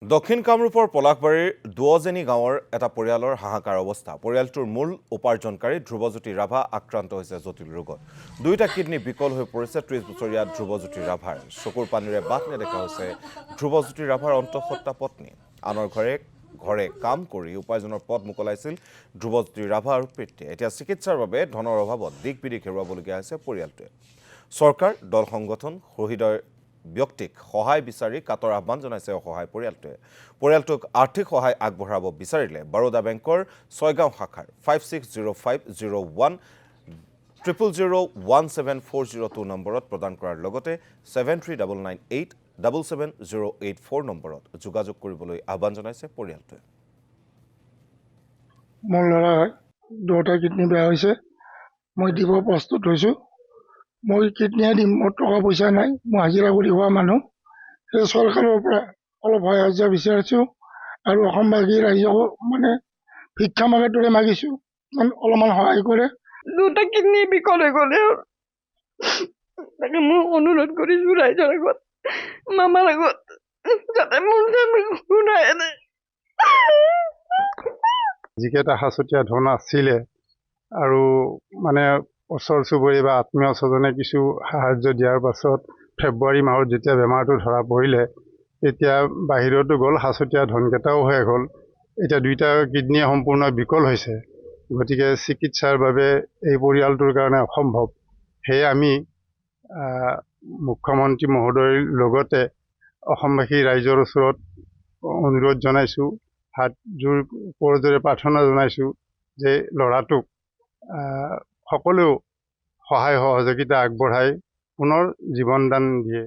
দক্ষিণ কামৰূপৰ পলাশবাৰীৰ দুৱজেনী গাঁৱৰ এটা পৰিয়ালৰ হাহাকাৰ অৱস্থা। পৰিয়ালটোৰ মূল উপাৰ্জনকাৰী ধ্ৰুৱজ্যোতি ৰাভা আক্ৰান্ত হৈছে জটিল ৰোগত। দুয়োটা কিডনী বিকল হৈ পৰিছে ৩০ বছৰীয়া ধ্ৰুৱজ্যোতি ৰাভাৰ। চকুৰ পানীৰে বাট নেদেখা হৈছে ধ্ৰুৱজ্যোতি ৰাভাৰ অন্তঃসত্ত্বা পত্নী। আনৰ ঘৰে কাম কৰি উপাৰ্জনৰ পথ মোকলাইছিল ধ্ৰুৱজ্যোতি ৰাভা আৰু পিতৃয়ে। এতিয়া চিকিৎসাৰ বাবে ধনৰ অভাৱত দিক বিদিক হেৰুৱাবলগীয়া হৈছে পৰিয়ালটোৱে। চৰকাৰ, দল সংগঠন, সহৃদয় ব্যক্তিক সহায় বিচাৰি কাটৰ আহ্বান জনাইছে অসহায় পৰিয়ালটোৱে। পৰিয়ালটোক আৰ্থিক সহায় আগবঢ়াব বিচাৰিলে বৰোদা বেংকৰ ছয়গাঁও শাখাৰ 560501001740 নম্বৰত প্ৰদান কৰাৰ লগতে 7399877084 নম্বৰত যোগাযোগ কৰিবলৈ আহ্বান জনাইছে পৰিয়ালটোৱে। মোৰ ল'ৰাৰ দুটা কিডনী বেয়া হৈছে, মই দিব প্ৰস্তুত হৈছোঁ। মই কিডনীয়ে দিম, মোৰ টকা পইচা নাই, মই হাজিৰা কৰি খোৱা মানুহ। সেই চৰকাৰৰ পৰা অলপ সাহায্য বিচাৰিছোঁ আৰু অসমবাসী ৰাইজকো ভিক্ষা মাগাৰ দৰে মাগিছোঁ, অলপমান সহায় কৰে। দুটা কিডনী বিকল হৈ গ'লে তাকে মই অনুৰোধ কৰিছোঁ ৰাইজৰ আগত, মামাৰ আগত, যাতে মোৰ শুনাই নাই। যিকেইটা সাঁচতীয়া ধন আছিলে আৰু ওচৰ চুবুৰী বা আত্মীয় স্বজনে কিছু সাহায্য দিয়াৰ পাছত ফেব্ৰুৱাৰী মাহত যেতিয়া বেমাৰটো ধৰা পৰিলে, তেতিয়া বাহিৰতো গ'ল, সাঁচতীয়া ধনকেইটাও শেষ হ'ল। এতিয়া দুইটা কিডনীয়ে সম্পূৰ্ণ বিকল হৈছে। গতিকে চিকিৎসাৰ বাবে এই পৰিয়ালটোৰ কাৰণে অসম্ভৱ। সেয়ে আমি মুখ্যমন্ত্ৰী মহোদয়ৰ লগতে অসমবাসী ৰাইজৰ ওচৰত অনুৰোধ জনাইছোঁ, হাতযোৰ কৰজোৰে প্ৰাৰ্থনা জনাইছোঁ যে ল'ৰাটোক সকলো সহায় সহযোগিতা আগবঢ়াই পুনৰ জীৱনদান দিয়ে।